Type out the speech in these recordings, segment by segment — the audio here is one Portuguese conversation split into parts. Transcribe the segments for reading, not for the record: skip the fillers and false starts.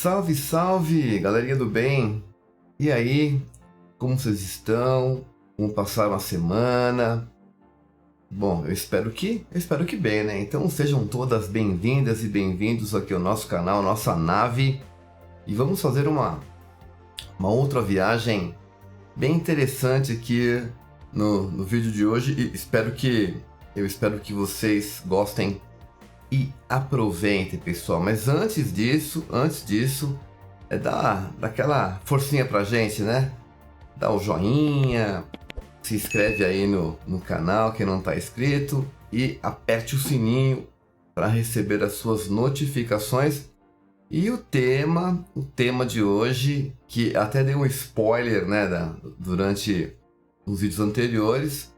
Salve, salve, galerinha do bem! E aí, como vocês estão? Como passaram a semana? Bom, eu espero que bem, né? Então sejam todas bem-vindas e bem-vindos aqui ao nosso canal, nossa nave. E vamos fazer uma outra viagem bem interessante aqui no vídeo de hoje. E eu espero que vocês gostem e aproveitem, pessoal. Mas antes disso, dá aquela forcinha pra gente, né? Dá o joinha, se inscreve aí no canal, quem não tá inscrito, e aperte o sininho para receber as suas notificações. E o tema de hoje, que até dei um spoiler, né, durante os vídeos anteriores,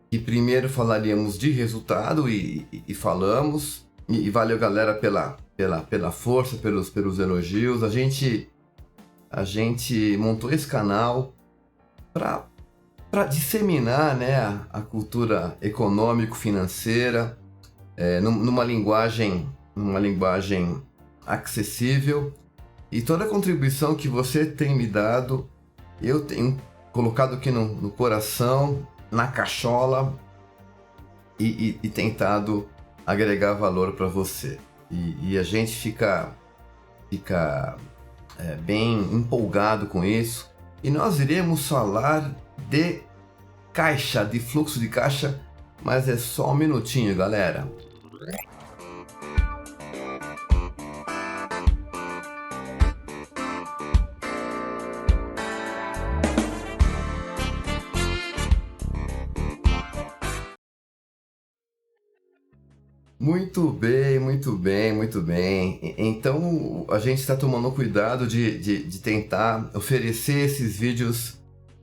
que primeiro falaríamos de resultado e falamos. E valeu, galera, pela força, pelos elogios. A gente montou esse canal para disseminar, né, a cultura econômico-financeira numa linguagem acessível. E toda a contribuição que você tem me dado, eu tenho colocado aqui no coração, na cachola e tentado agregar valor para você. E a gente fica bem empolgado com isso. E nós iremos falar de caixa, de fluxo de caixa, mas é só um minutinho, galera. Muito bem. Então a gente está tomando cuidado de tentar oferecer esses vídeos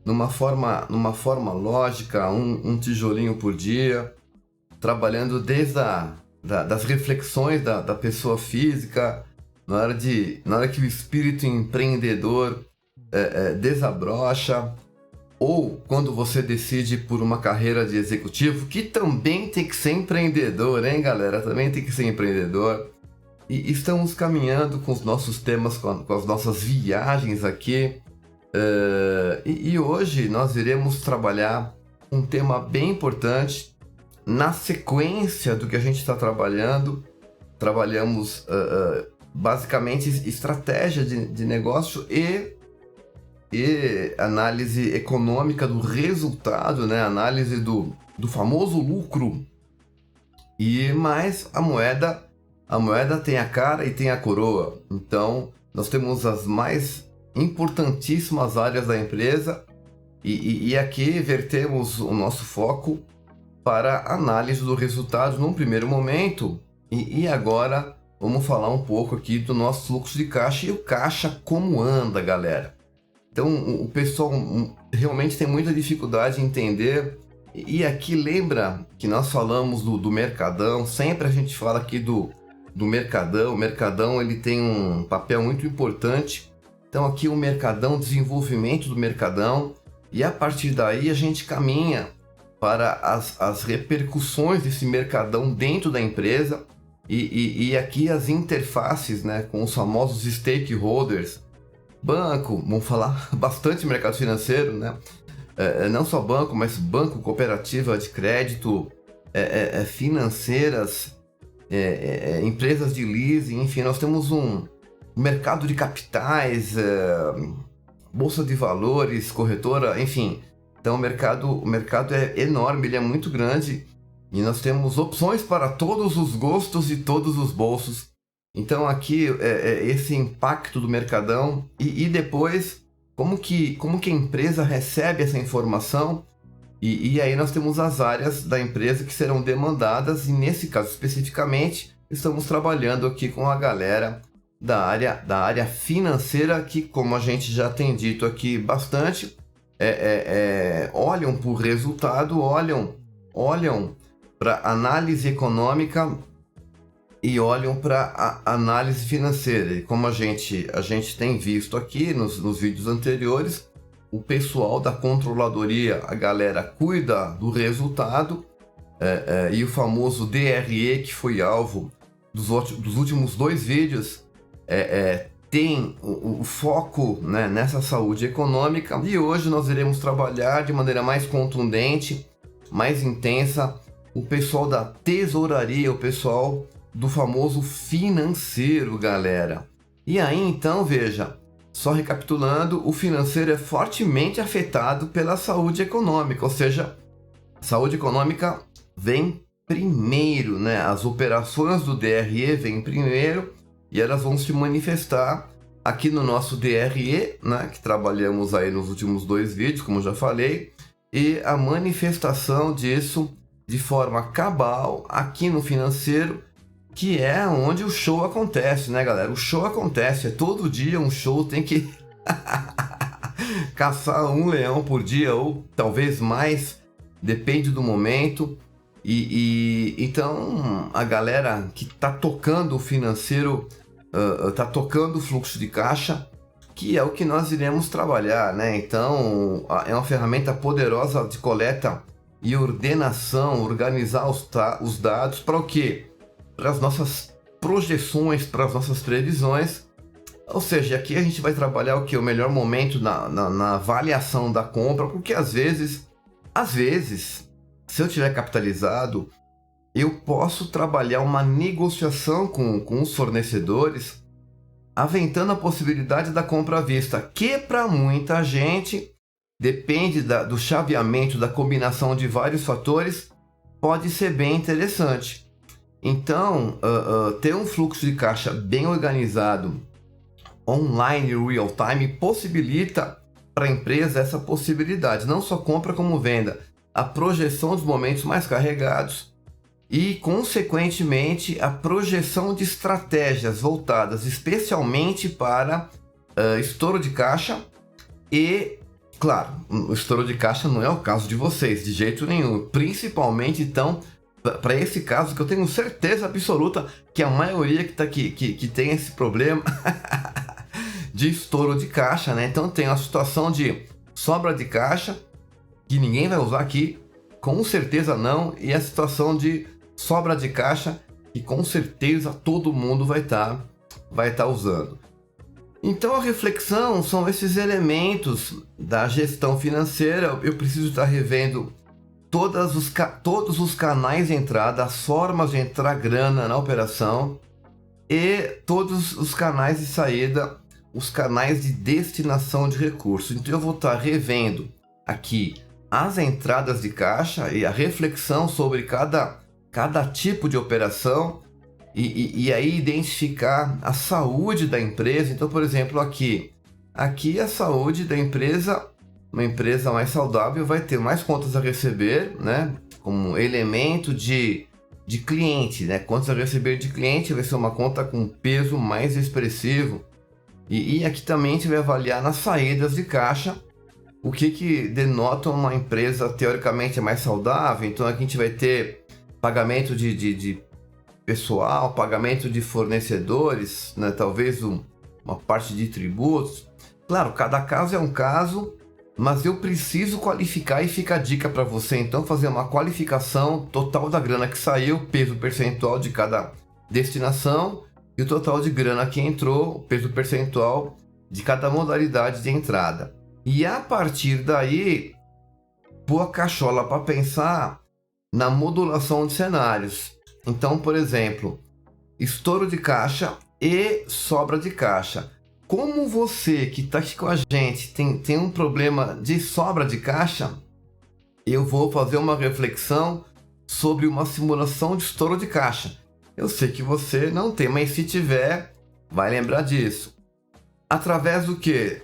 numa forma lógica, um tijolinho por dia, trabalhando desde das reflexões da pessoa física, na hora que o espírito empreendedor desabrocha, ou quando você decide por uma carreira de executivo, que também tem que ser empreendedor, hein, galera? Também tem que ser empreendedor. E estamos caminhando com os nossos temas, com as nossas viagens aqui. E hoje nós iremos trabalhar um tema bem importante. Na sequência do que a gente está trabalhando, trabalhamos basicamente estratégia de negócio e análise econômica do resultado, né? Análise do famoso lucro. Mas a moeda tem a cara e tem a coroa. Então nós temos as mais importantíssimas áreas da empresa e aqui vertemos o nosso foco para a análise do resultado num primeiro momento. E agora vamos falar um pouco aqui do nosso fluxo de caixa e o caixa como anda, galera. Então o pessoal realmente tem muita dificuldade em entender. E aqui lembra que nós falamos do Mercadão, sempre a gente fala aqui do Mercadão. O Mercadão ele tem um papel muito importante. Então aqui o Mercadão, desenvolvimento do Mercadão, e a partir daí a gente caminha para as repercussões desse Mercadão dentro da empresa e aqui as interfaces, né, com os famosos stakeholders. Banco, vamos falar bastante mercado financeiro, né? Não só banco, mas banco, cooperativa de crédito, financeiras, empresas de leasing, enfim, nós temos um mercado de capitais, bolsa de valores, corretora, enfim. Então o mercado é enorme, ele é muito grande e nós temos opções para todos os gostos e todos os bolsos. Então aqui esse impacto do Mercadão e depois como que a empresa recebe essa informação e aí nós temos as áreas da empresa que serão demandadas e nesse caso especificamente estamos trabalhando aqui com a galera da área financeira que, como a gente já tem dito aqui bastante, olham por resultado, olham para análise econômica e olham para a análise financeira. E como a gente tem visto aqui nos vídeos anteriores, o pessoal da controladoria, a galera cuida do resultado, e o famoso DRE, que foi alvo dos últimos 2 vídeos, tem o foco, né, nessa saúde econômica, e hoje nós iremos trabalhar de maneira mais contundente, mais intensa, o pessoal da tesouraria, o pessoal do famoso financeiro, galera. E aí então, veja, só recapitulando, o financeiro é fortemente afetado pela saúde econômica, ou seja, a saúde econômica vem primeiro, né? As operações do DRE vêm primeiro e elas vão se manifestar aqui no nosso DRE, né? Que trabalhamos aí nos últimos 2 vídeos, como já falei, e a manifestação disso de forma cabal aqui no financeiro, que é onde o show acontece, né, galera? O show acontece, é todo dia um show, tem que caçar um leão por dia ou talvez mais, depende do momento. Então a galera que tá tocando o financeiro, tá tocando o fluxo de caixa, que é o que nós iremos trabalhar, né? Então é uma ferramenta poderosa de coleta e ordenação, organizar os dados para o quê? Para as nossas projeções, para as nossas previsões. Ou seja, aqui a gente vai trabalhar o que? O melhor momento na avaliação da compra, porque às vezes, se eu tiver capitalizado, eu posso trabalhar uma negociação com os fornecedores, aventando a possibilidade da compra à vista, que para muita gente, depende do chaveamento, da combinação de vários fatores, pode ser bem interessante. Então, ter um fluxo de caixa bem organizado, online, real time, possibilita para a empresa essa possibilidade, não só compra como venda, a projeção dos momentos mais carregados e, consequentemente, a projeção de estratégias voltadas especialmente para estouro de caixa e, claro, o estouro de caixa não é o caso de vocês, de jeito nenhum, principalmente, então, para esse caso, que eu tenho certeza absoluta que a maioria que tá aqui, que tem esse problema de estouro de caixa, né? Então tem a situação de sobra de caixa, que ninguém vai usar aqui, com certeza não, e a situação de sobra de caixa, que com certeza todo mundo vai estar usando. Então a reflexão são esses elementos da gestão financeira. Eu preciso estar revendo todos os canais de entrada, as formas de entrar grana na operação e todos os canais de saída, os canais de destinação de recursos. Então eu vou estar revendo aqui as entradas de caixa e a reflexão sobre cada tipo de operação e aí identificar a saúde da empresa. Então, por exemplo, aqui a saúde da empresa. Uma empresa mais saudável vai ter mais contas a receber, né? Como elemento de cliente, né? Contas a receber de cliente vai ser uma conta com peso mais expressivo. E aqui também a gente vai avaliar nas saídas de caixa o que denota uma empresa teoricamente mais saudável. Então aqui a gente vai ter pagamento de pessoal, pagamento de fornecedores, né? Talvez uma parte de tributos. Claro, cada caso é um caso, mas eu preciso qualificar e fica a dica para você, então, fazer uma qualificação total da grana que saiu, peso percentual de cada destinação e o total de grana que entrou, peso percentual de cada modalidade de entrada. E a partir daí, pôr a cachola para pensar na modulação de cenários. Então, por exemplo, estouro de caixa e sobra de caixa. Como você que está aqui com a gente tem um problema de sobra de caixa, eu vou fazer uma reflexão sobre uma simulação de estouro de caixa. Eu sei que você não tem, mas se tiver, vai lembrar disso. Através do quê?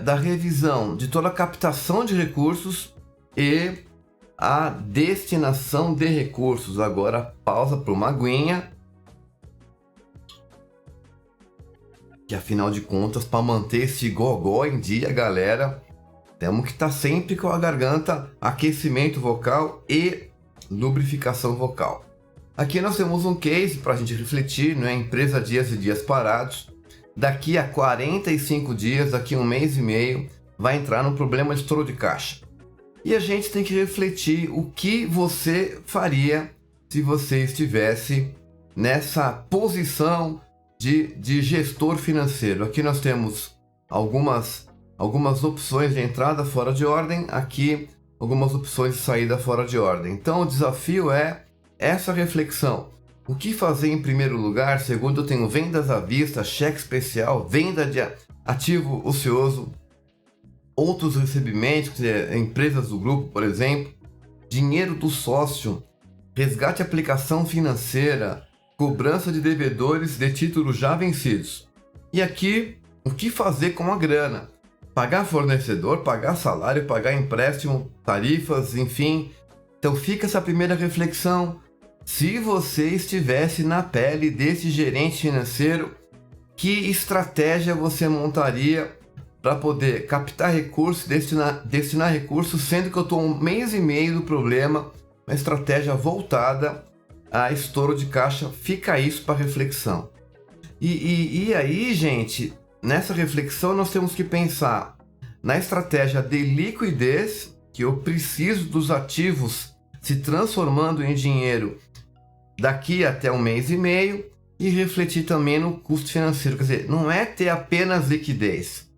Da revisão de toda a captação de recursos e a destinação de recursos. Agora pausa para uma aguinha. Que afinal de contas, para manter esse gogó em dia, galera, temos que estar sempre com a garganta, aquecimento vocal e lubrificação vocal. Aqui nós temos um case para a gente refletir, né? Empresa Dias e Dias Parados. Daqui a 45 dias, daqui a 1 mês e meio, vai entrar no problema de estouro de caixa. E a gente tem que refletir o que você faria se você estivesse nessa posição de gestor financeiro. Aqui nós temos algumas opções de entrada fora de ordem, aqui algumas opções de saída fora de ordem. Então o desafio é essa reflexão. O que fazer em primeiro lugar? Segundo, eu tenho vendas à vista, cheque especial, venda de ativo ocioso, outros recebimentos, empresas do grupo, por exemplo, dinheiro do sócio, resgate aplicação financeira, cobrança de devedores de títulos já vencidos. E aqui, o que fazer com a grana? Pagar fornecedor, pagar salário, pagar empréstimo, tarifas, enfim. Então fica essa primeira reflexão. Se você estivesse na pele desse gerente financeiro, que estratégia você montaria para poder captar recursos, destinar recursos, sendo que eu estou 1 mês e meio do problema, uma estratégia voltada a estouro de caixa? Fica isso para reflexão. E aí, gente, nessa reflexão nós temos que pensar na estratégia de liquidez, que eu preciso dos ativos se transformando em dinheiro daqui até 1 mês e meio, e refletir também no custo financeiro. Quer dizer, não é ter apenas liquidez.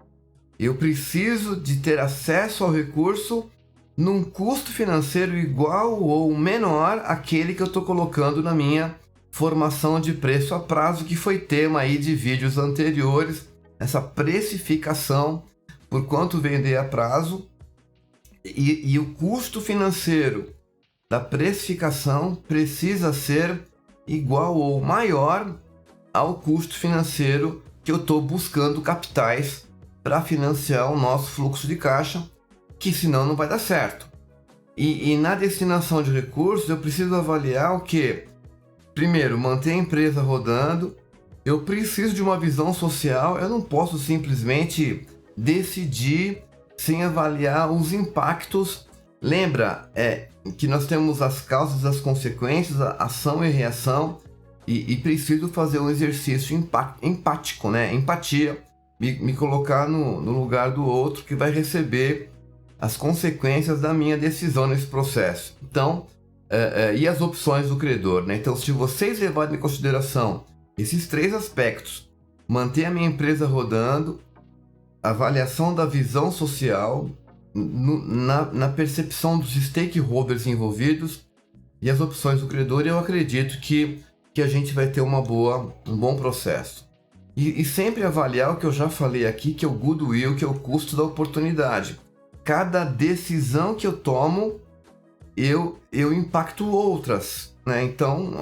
Eu preciso de ter acesso ao recurso num custo financeiro igual ou menor àquele que eu estou colocando na minha formação de preço a prazo, que foi tema aí de vídeos anteriores, essa precificação por quanto vender a prazo, e o custo financeiro da precificação precisa ser igual ou maior ao custo financeiro que eu estou buscando capitais para financiar o nosso fluxo de caixa, que senão não vai dar certo. E na destinação de recursos eu preciso avaliar o que? Primeiro, manter a empresa rodando. Eu preciso de uma visão social, eu não posso simplesmente decidir sem avaliar os impactos. Lembra que nós temos as causas e as consequências, a ação e reação, e preciso fazer um exercício empático, né? Empatia, me colocar no lugar do outro que vai receber as consequências da minha decisão nesse processo. Então, e as opções do credor, né? Então, se vocês levarem em consideração esses 3 aspectos, manter a minha empresa rodando, avaliação da visão social, na percepção dos stakeholders envolvidos e as opções do credor, eu acredito que a gente vai ter um bom processo. E sempre avaliar o que eu já falei aqui, que é o goodwill, que é o custo da oportunidade. Cada decisão que eu tomo, eu impacto outras, né? Então,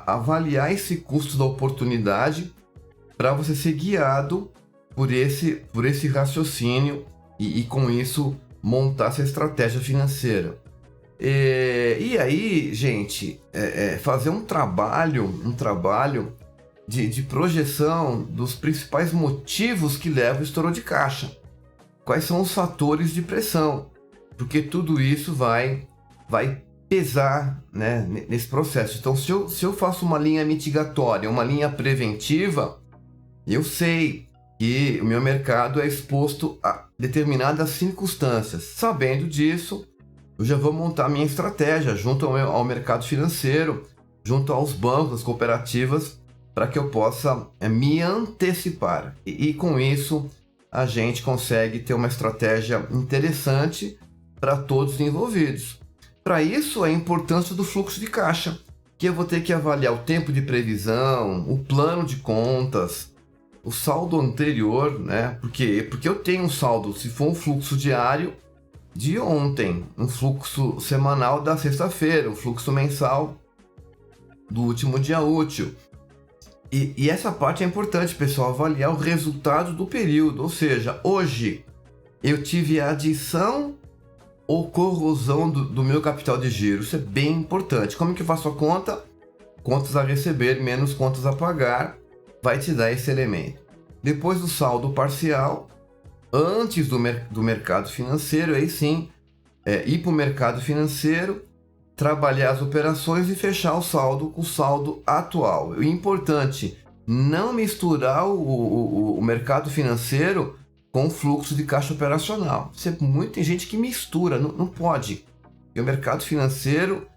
avaliar esse custo da oportunidade para você ser guiado por esse raciocínio e com isso montar essa estratégia financeira. E aí, gente, fazer um trabalho de projeção dos principais motivos que levam ao estouro de caixa. Quais são os fatores de pressão? Porque tudo isso vai pesar, né, nesse processo. Então, se eu faço uma linha mitigatória, uma linha preventiva, eu sei que o meu mercado é exposto a determinadas circunstâncias. Sabendo disso, eu já vou montar minha estratégia junto ao mercado financeiro, junto aos bancos, às cooperativas, para que eu possa me antecipar. E com isso, a gente consegue ter uma estratégia interessante para todos os envolvidos. Para isso, a importância do fluxo de caixa, que eu vou ter que avaliar o tempo de previsão, o plano de contas, o saldo anterior, né? Porque eu tenho um saldo, se for um fluxo diário, de ontem, um fluxo semanal da sexta-feira, um fluxo mensal do último dia útil. E essa parte é importante, pessoal, avaliar o resultado do período. Ou seja, hoje eu tive a adição ou corrosão do meu capital de giro. Isso é bem importante. Como que eu faço a conta? Contas a receber menos contas a pagar vai te dar esse elemento. Depois do saldo parcial, antes do mercado financeiro, aí sim, ir para o mercado financeiro, trabalhar as operações e fechar o saldo com o saldo atual. O importante, não misturar o mercado financeiro com o fluxo de caixa operacional. Tem gente que mistura, não pode. E o mercado financeiro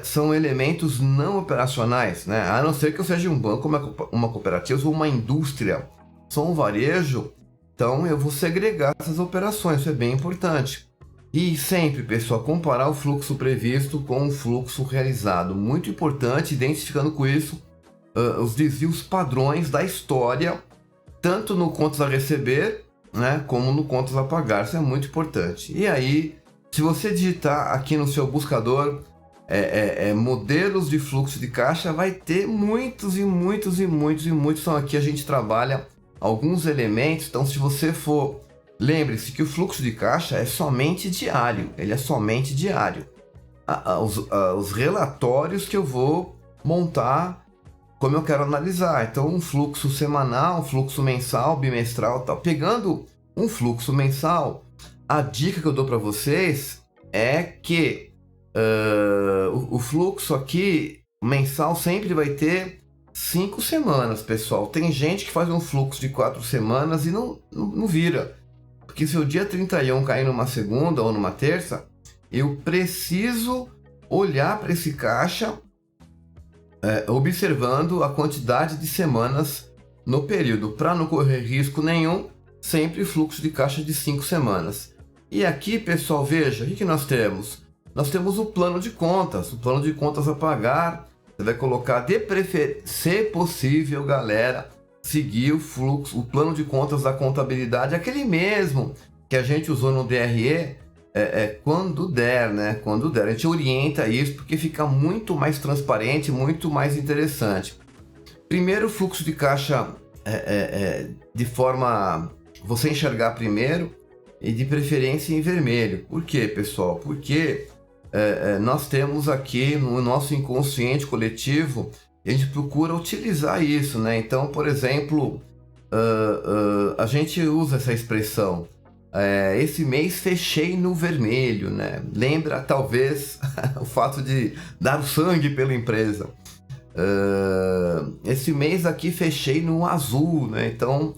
são elementos não operacionais, né? A não ser que eu seja um banco, uma cooperativa ou uma indústria. Sou um varejo, então eu vou segregar essas operações, isso é bem importante. E sempre, pessoal, comparar o fluxo previsto com o fluxo realizado. Muito importante, identificando com isso os desvios padrões da história, tanto no contas a receber, né, como no contas a pagar. Isso é muito importante. E aí, se você digitar aqui no seu buscador modelos de fluxo de caixa, vai ter muitos. Então aqui a gente trabalha alguns elementos. Então, se você for, lembre-se que o fluxo de caixa é somente diário. Ele é somente diário. Os relatórios que eu vou montar, como eu quero analisar. Então, um fluxo semanal, um fluxo mensal, bimestral, tal. Pegando um fluxo mensal, a dica que eu dou para vocês é que o fluxo aqui mensal sempre vai ter 5 semanas, pessoal. Tem gente que faz um fluxo de 4 semanas e não vira. Porque se o dia 31 cair numa segunda ou numa terça, eu preciso olhar para esse caixa observando a quantidade de semanas no período. Para não correr risco nenhum, sempre fluxo de caixa de 5 semanas. E aqui, pessoal, veja, o que nós temos? Nós temos o plano de contas a pagar. Você vai colocar de preferência, se possível, galera, seguir o fluxo, o plano de contas da contabilidade, aquele mesmo que a gente usou no DRE, quando der, né? Quando der. A gente orienta isso porque fica muito mais transparente, muito mais interessante. Primeiro, o fluxo de caixa de forma você enxergar primeiro e de preferência em vermelho. Por quê, pessoal? Porque nós temos aqui no nosso inconsciente coletivo, a gente procura utilizar isso, né? Então, por exemplo, a gente usa essa expressão, esse mês fechei no vermelho, né? Lembra talvez o fato de dar o sangue pela empresa. Esse mês aqui fechei no azul, né? Então,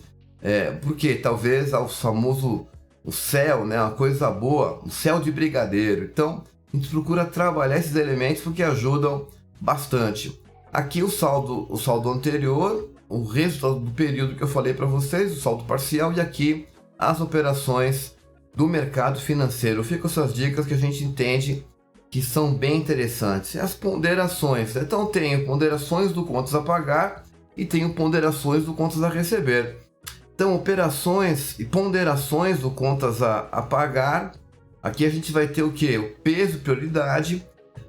porque talvez ao famoso o céu, né? Uma coisa boa, o céu de brigadeiro. Então, a gente procura trabalhar esses elementos porque ajudam bastante. Aqui o saldo anterior, o resultado do período que eu falei para vocês, o saldo parcial, e aqui as operações do mercado financeiro. Fica essas dicas que a gente entende que são bem interessantes. As ponderações, então tenho ponderações do contas a pagar e tenho ponderações do contas a receber. Então, operações e ponderações do contas a pagar. Aqui a gente vai ter o que? O peso, prioridade,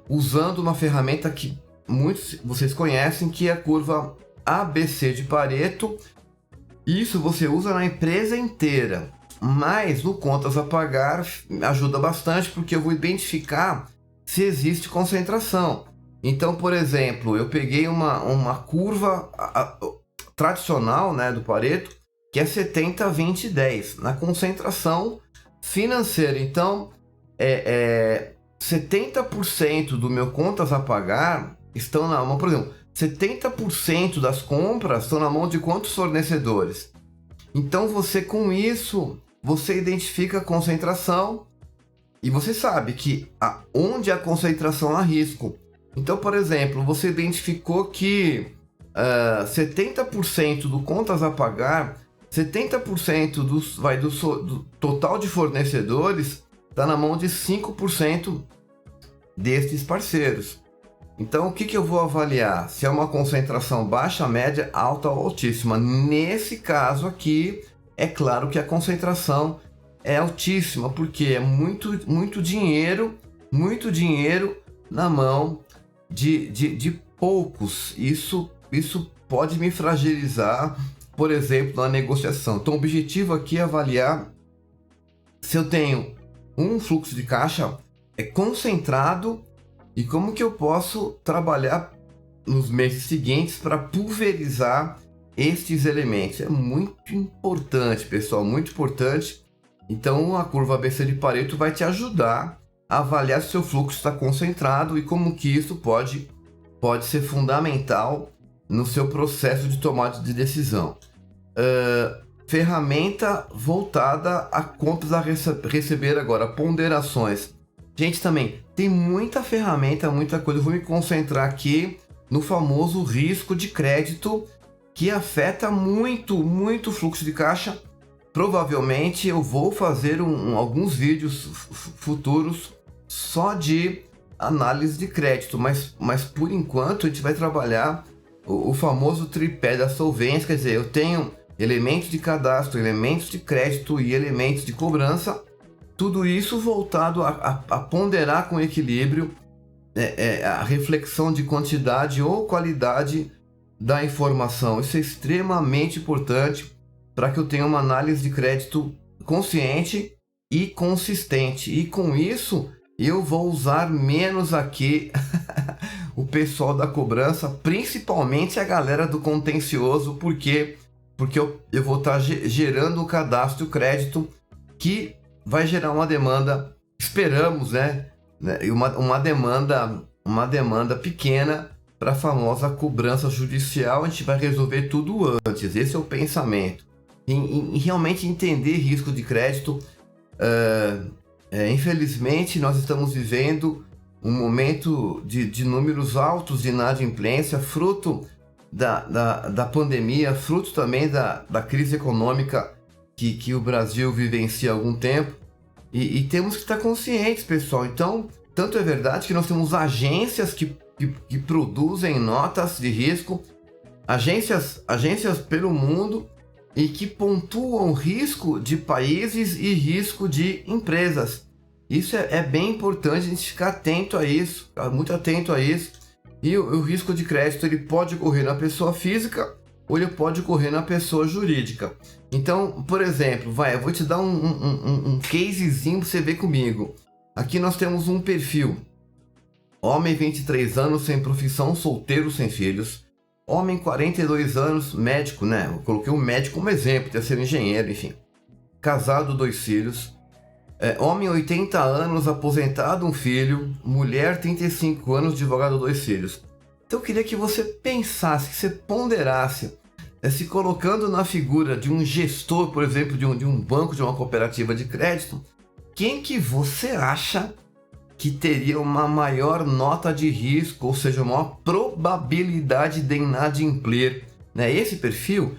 usando uma ferramenta que muitos vocês conhecem, que é a curva ABC de Pareto. Isso você usa na empresa inteira, mas no contas a pagar ajuda bastante porque eu vou identificar se existe concentração. Então, por exemplo, eu peguei uma curva tradicional, né, do Pareto, que é 70, 20, 10, na concentração financeira. Então, 70% do meu contas a pagar estão na mão, por exemplo, 70% das compras estão na mão de quantos fornecedores? Então, você com isso, você identifica a concentração e você sabe que onde a concentração há risco. Então, por exemplo, você identificou que 70% do contas a pagar, 70% do total de fornecedores está na mão de 5% destes parceiros. Então, o que eu vou avaliar? Se é uma concentração baixa, média, alta ou altíssima. Nesse caso aqui, é claro que a concentração é altíssima, porque é muito dinheiro na mão de poucos. Isso pode me fragilizar, por exemplo, na negociação. Então, o objetivo aqui é avaliar se eu tenho um fluxo de caixa concentrado e como que eu posso trabalhar nos meses seguintes para pulverizar estes elementos. É muito importante, pessoal, muito importante. Então, a curva ABC de Pareto vai te ajudar a avaliar se o seu fluxo está concentrado e como que isso pode ser fundamental no seu processo de tomada de decisão. Ferramenta voltada a contas a receber agora, ponderações. Gente, também tem muita ferramenta, muita coisa. Eu vou me concentrar aqui no famoso risco de crédito, que afeta muito, muito o fluxo de caixa. Provavelmente eu vou fazer alguns vídeos futuros só de análise de crédito, mas por enquanto a gente vai trabalhar o famoso tripé da solvência, quer dizer, eu tenho elementos de cadastro, elementos de crédito e elementos de cobrança, tudo isso voltado a ponderar com equilíbrio a reflexão de quantidade ou qualidade da informação. Isso é extremamente importante para que eu tenha uma análise de crédito consciente e consistente. E com isso, eu vou usar menos aqui o pessoal da cobrança, principalmente a galera do contencioso, porque eu vou estar gerando o cadastro, o crédito, que vai gerar uma demanda, esperamos, uma demanda pequena para a famosa cobrança judicial. A gente vai resolver tudo antes, esse é o pensamento. Em realmente entender risco de crédito. Infelizmente, nós estamos vivendo um momento de números altos de inadimplência, fruto da pandemia, fruto também da crise econômica que o Brasil vivencia há algum tempo. E temos que estar conscientes, pessoal. Então, tanto é verdade que nós temos agências que produzem notas de risco, agências pelo mundo, e que pontuam risco de países e risco de empresas. Isso é bem importante a gente ficar atento a isso, ficar muito atento a isso. E o risco de crédito, ele pode ocorrer na pessoa física ou ele pode ocorrer na pessoa jurídica. Então, por exemplo, eu vou te dar um casezinho para você ver comigo. Aqui nós temos um perfil: homem 23 anos, sem profissão, solteiro, sem filhos. Homem 42 anos, médico, Eu coloquei um médico como exemplo, de ser engenheiro, enfim. Casado, 2 filhos. Homem 80 anos, aposentado, 1 filho. Mulher 35 anos, advogado, 2 filhos. Então eu queria que você pensasse, que você ponderasse, se colocando na figura de um gestor, por exemplo, de um banco, de uma cooperativa de crédito. Quem que você acha que teria uma maior nota de risco, ou seja, uma maior probabilidade de inadimplir, Esse perfil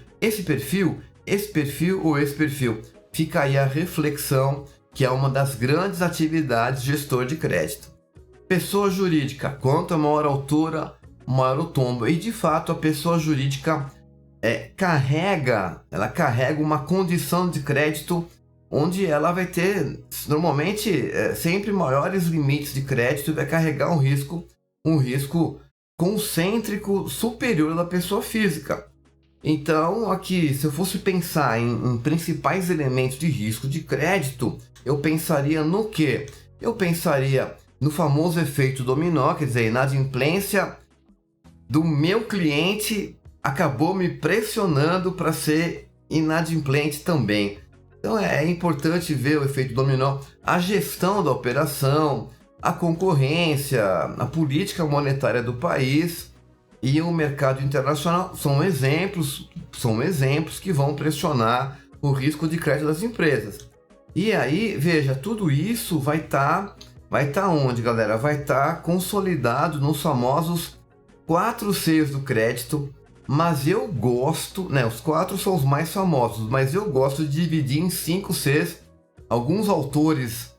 ou esse perfil? Fica aí a reflexão, que é uma das grandes atividades de gestor de crédito. Pessoa jurídica: quanto maior a altura, maior o tombo. E de fato a pessoa jurídica carrega uma condição de crédito onde ela vai ter, normalmente, sempre maiores limites de crédito, e vai carregar um risco concêntrico superior da pessoa física. Então, aqui, se eu fosse pensar em principais elementos de risco de crédito, eu pensaria no quê? Eu pensaria no famoso efeito dominó, quer dizer, a inadimplência do meu cliente acabou me pressionando para ser inadimplente também. Então é importante ver o efeito dominó, a gestão da operação, a concorrência, a política monetária do país e o mercado internacional são exemplos que vão pressionar o risco de crédito das empresas. E aí, veja, tudo isso vai estar onde, galera? Vai estar consolidado nos famosos 4 Cs do crédito. Mas eu gosto, os 4 são os mais famosos, mas eu gosto de dividir em 5 Cs. Alguns autores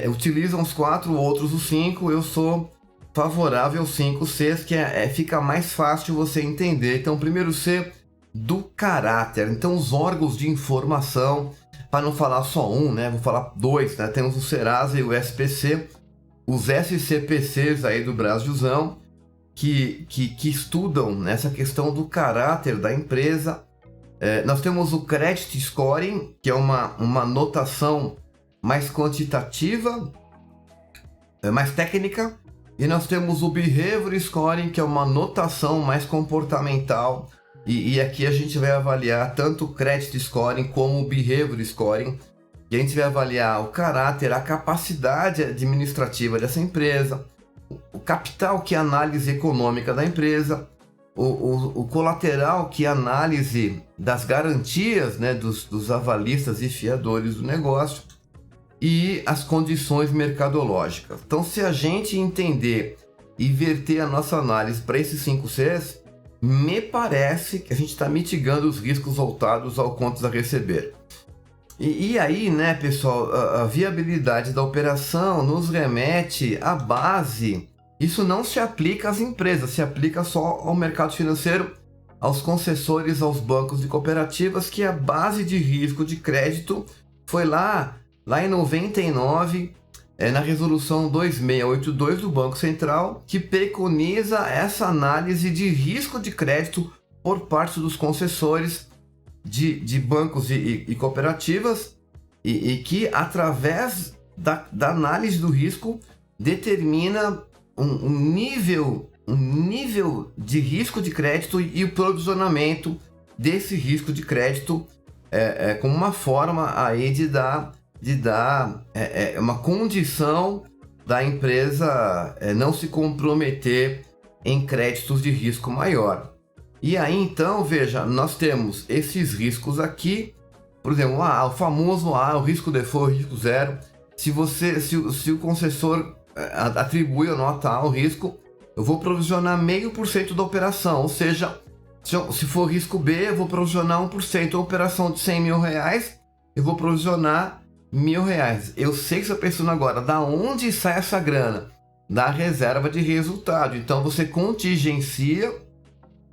utilizam os 4, outros os 5. Eu sou favorável aos 5 Cs, que fica mais fácil você entender. Então, primeiro C, do caráter. Então, os órgãos de informação, para não falar só um, vou falar 2, Temos o Serasa e o SPC, os SCPCs aí do Brasilzão, que estudam nessa questão do caráter da empresa. Nós temos o Credit Scoring, que é uma notação mais quantitativa, mais técnica, e nós temos o Behavior Scoring, que é uma notação mais comportamental, e aqui a gente vai avaliar tanto o Credit Scoring como o Behavior Scoring, e a gente vai avaliar o caráter, a capacidade administrativa dessa empresa, o capital, que é a análise econômica da empresa, o colateral, que é a análise das garantias, dos avalistas e fiadores do negócio, e as condições mercadológicas. Então, se a gente entender e verter a nossa análise para esses 5 Cs, me parece que a gente está mitigando os riscos voltados ao contas a receber. E aí, né, pessoal, a viabilidade da operação nos remete à base. Isso não se aplica às empresas, se aplica só ao mercado financeiro, aos concessores, aos bancos e cooperativas, que a base de risco de crédito foi lá em 99, na resolução 2682 do Banco Central, que preconiza essa análise de risco de crédito por parte dos concessores de bancos e cooperativas, e que através da análise do risco determina um nível de risco de crédito e o provisionamento desse risco de crédito como uma forma aí de dar uma condição da empresa não se comprometer em créditos de risco maior. E aí, então, veja, nós temos esses riscos aqui, por exemplo, o famoso o risco default, o risco zero. Se o concessor atribui a nota A ao risco, eu vou provisionar 0,5% da operação, ou seja, se for risco B, eu vou provisionar 1%. A operação de R$100 mil, eu vou provisionar R$1.000. Eu sei que você está pensando agora, da onde sai essa grana? Da reserva de resultado. Então você contingencia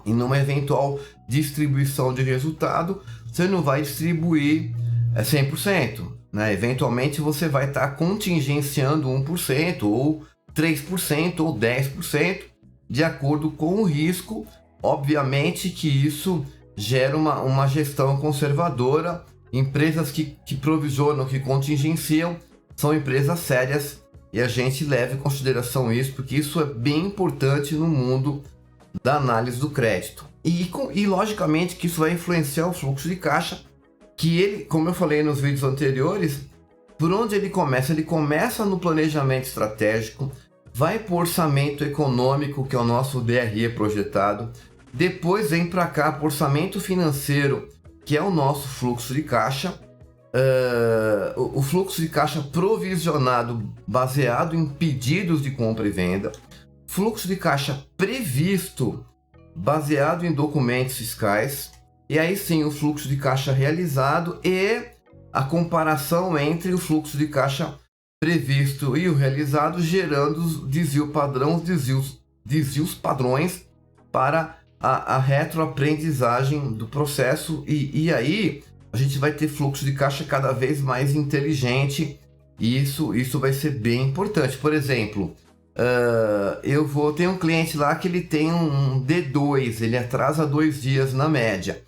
e numa eventual distribuição de resultado, você não vai distribuir 100%. Né? Eventualmente você vai estar contingenciando 1%, ou 3%, ou 10%, de acordo com o risco. Obviamente que isso gera uma gestão conservadora. Empresas que provisionam, que contingenciam, são empresas sérias, e a gente leva em consideração isso, porque isso é bem importante no mundo da análise do crédito. E logicamente que isso vai influenciar o fluxo de caixa, que ele, como eu falei nos vídeos anteriores, por onde ele começa? Ele começa no planejamento estratégico, vai para o orçamento econômico, que é o nosso DRE projetado, depois vem para cá para o orçamento financeiro, que é o nosso fluxo de caixa, o fluxo de caixa provisionado baseado em pedidos de compra e venda, fluxo de caixa previsto baseado em documentos fiscais, e aí sim o fluxo de caixa realizado e a comparação entre o fluxo de caixa previsto e o realizado, gerando desvio padrão, desvios padrões para a retroaprendizagem do processo, e aí a gente vai ter fluxo de caixa cada vez mais inteligente, e isso vai ser bem importante. Por exemplo, ter um cliente lá que ele tem um D2, ele atrasa 2 dias na média.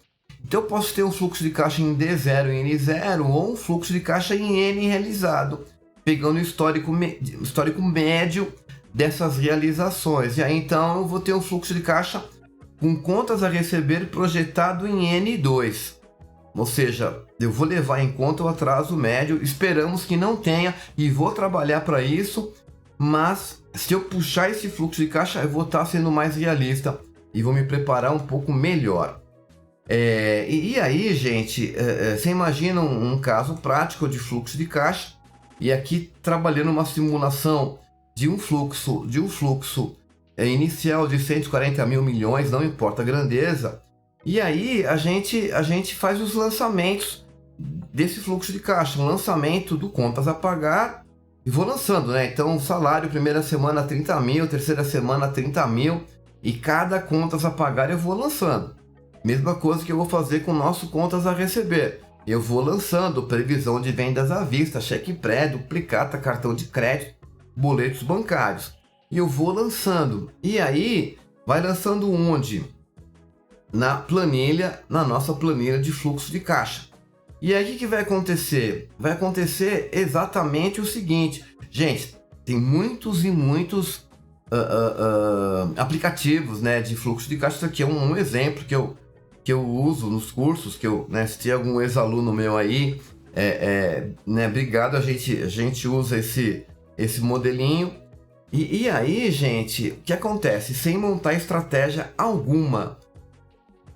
Então eu posso ter um fluxo de caixa em D0 e N0, ou um fluxo de caixa em N realizado, pegando o histórico médio dessas realizações. E aí então eu vou ter um fluxo de caixa com contas a receber projetado em N2. Ou seja, eu vou levar em conta o atraso médio, esperamos que não tenha, e vou trabalhar para isso, mas se eu puxar esse fluxo de caixa, eu vou estar sendo mais realista e vou me preparar um pouco melhor. E aí, gente, você imagina um caso prático de fluxo de caixa, e aqui trabalhando uma simulação de um fluxo inicial de 140 mil milhões, não importa a grandeza, e aí a gente faz os lançamentos desse fluxo de caixa, um lançamento do contas a pagar, e vou lançando, né? Então, salário, primeira semana 30 mil, terceira semana 30 mil, e cada contas a pagar eu vou lançando. Mesma coisa que eu vou fazer com o nosso contas a receber. Eu vou lançando previsão de vendas à vista, cheque pré, duplicata, cartão de crédito, boletos bancários. E eu vou lançando. E aí, vai lançando onde? Na nossa planilha de fluxo de caixa. E aí o que vai acontecer? Vai acontecer exatamente o seguinte. Gente, tem muitos e muitos aplicativos, né, de fluxo de caixa. Isso aqui é um exemplo que eu uso nos cursos, que eu, né, se tem algum ex-aluno meu aí, né, obrigado, a gente usa esse modelinho. E aí, gente, o que acontece? Sem montar estratégia alguma,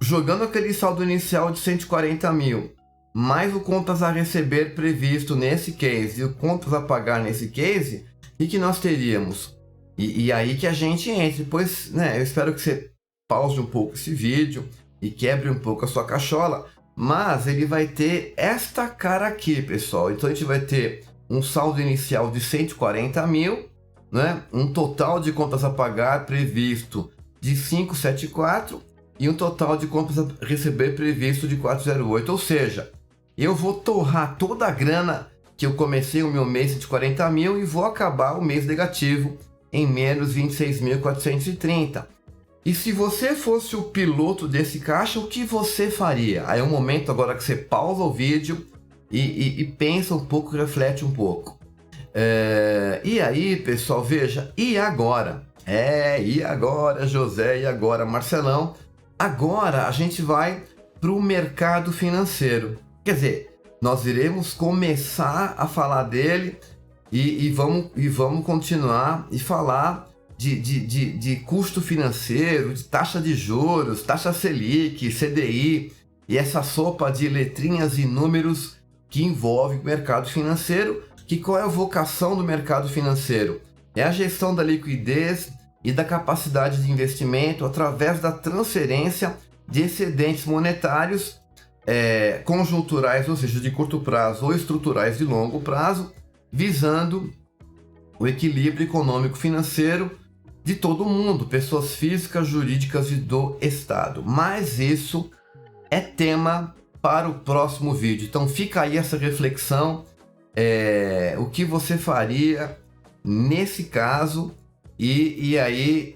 jogando aquele saldo inicial de 140 mil, mais o contas a receber previsto nesse case e o contas a pagar nesse case, e que nós teríamos? E aí que a gente entra. Depois, né, eu espero que você pause um pouco esse vídeo e quebre um pouco a sua cachola, mas ele vai ter esta cara aqui, pessoal. Então a gente vai ter um saldo inicial de 140 mil, né? Um total de contas a pagar previsto de 574 e um total de contas a receber previsto de 408. Ou seja, eu vou torrar toda a grana que eu comecei o meu mês de 40 mil e vou acabar o mês negativo em menos 26.430. E se você fosse o piloto desse caixa, o que você faria? Aí é um momento agora que você pausa o vídeo e pensa um pouco, reflete um pouco. E aí, pessoal, veja, e agora? E agora, José, e agora, Marcelão? Agora a gente vai para o mercado financeiro. Quer dizer, nós iremos começar a falar dele e vamos continuar e falar de custo financeiro, de taxa de juros, taxa Selic, CDI e essa sopa de letrinhas e números que envolve o mercado financeiro. Que qual é a vocação do mercado financeiro? É a gestão da liquidez e da capacidade de investimento através da transferência de excedentes monetários conjunturais, ou seja, de curto prazo, ou estruturais de longo prazo, visando o equilíbrio econômico-financeiro de todo mundo, pessoas físicas, jurídicas e do Estado. Mas isso é tema para o próximo vídeo. Então fica aí essa reflexão, o que você faria nesse caso, e aí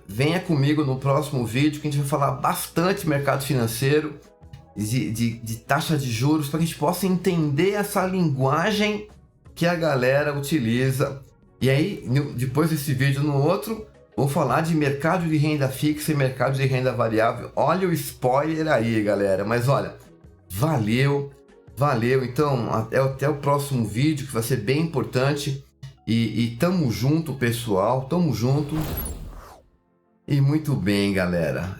venha comigo no próximo vídeo que a gente vai falar bastante mercado financeiro, de taxa de juros, para que a gente possa entender essa linguagem que a galera utiliza. E aí, depois desse vídeo no outro, vou falar de mercado de renda fixa e mercado de renda variável. Olha o spoiler aí, galera. Mas olha, valeu. Então, até o próximo vídeo, que vai ser bem importante. E tamo junto, pessoal. Tamo junto. E muito bem, galera.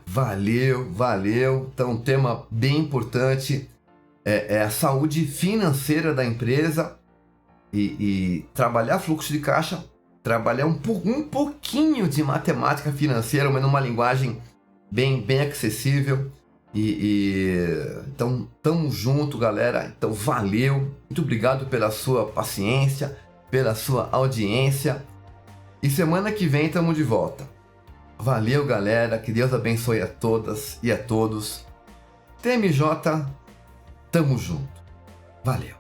Valeu. Então, um tema bem importante é a saúde financeira da empresa. E trabalhar fluxo de caixa, trabalhar um pouquinho de matemática financeira, mas numa linguagem bem acessível. Então, tamo junto, galera. Então, valeu. Muito obrigado pela sua paciência, pela sua audiência. E semana que vem estamos de volta. Valeu, galera. Que Deus abençoe a todas e a todos. TMJ, tamo junto. Valeu.